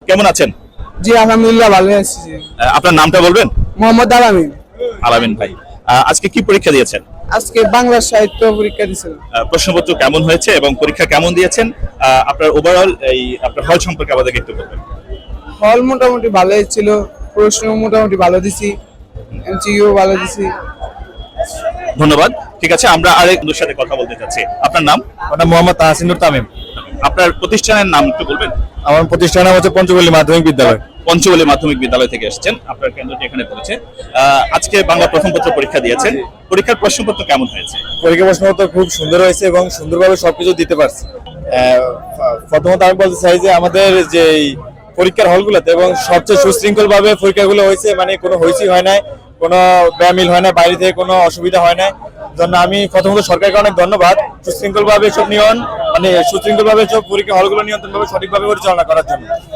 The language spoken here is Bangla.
কেমন আছেন? জি আলহামদুলিল্লাহ ভালো আছি। আপনার নামটা বলবেন? মোহাম্মদ আলামিন। আলামিন ভাই, আজকে কি পরীক্ষা দিয়েছেন? আজকে বাংলা সাহিত্য পরীক্ষা দিয়েছিলাম। প্রশ্নপত্র কেমন হয়েছে এবং পরীক্ষা কেমন দিয়েছেন? আপনার ওভারঅল আপনার হল সম্পর্কে আমাদেরকে একটু বলবেন। হল মোটামুটি ভালোই ছিল, প্রশ্ন মোটামুটি ভালো দিছি, এমসিকিউ ভালো দিছি। ধন্যবাদ। ঠিক আছে, আমরা আরেক বন্ধুর সাথে কথা বলতে চাচ্ছি। আপনার নাম? ওটা মোহাম্মদ তাহসিনুর তামিম। আপনার প্রতিষ্ঠানের নাম একটু বলবেন? আমার প্রতিষ্ঠান নাম হচ্ছে পঞ্চপল্লী মাধ্যমিক বিদ্যালয়। পঞ্চবলী মাধ্যমিক বিদ্যালয় থেকে এসেছেন, আপনার কেন্দ্রটি এখানে পড়েছে। আজকে বাংলা প্রথম পত্র পরীক্ষা দিয়েছেন, পরীক্ষার প্রশ্নপত্র কেমন হয়েছে? পরীক্ষা প্রশ্নপত্র খুব সুন্দর হয়েছে এবং সুন্দরভাবে সবকিছু দিতে পারছি। প্রথমত আমি বলতে চাই যে আমাদের যে পরীক্ষার হলগুলোতে এবং সবচেয়ে সুশৃঙ্খল ভাবে পরীক্ষাগুলো হয়েছে, মানে কোনো হইচই হয় নাই, কোনো ব্যামিল হয় না, বাইরে থেকে কোনো অসুবিধা হয় না। জন্য আমি প্রথমত সরকারকে অনেক ধন্যবাদ সুশৃঙ্খল ভাবে সব পরীক্ষা হলগুলো নিয়ন্ত্রণ ভাবে সঠিকভাবে পরিচালনা করার জন্য।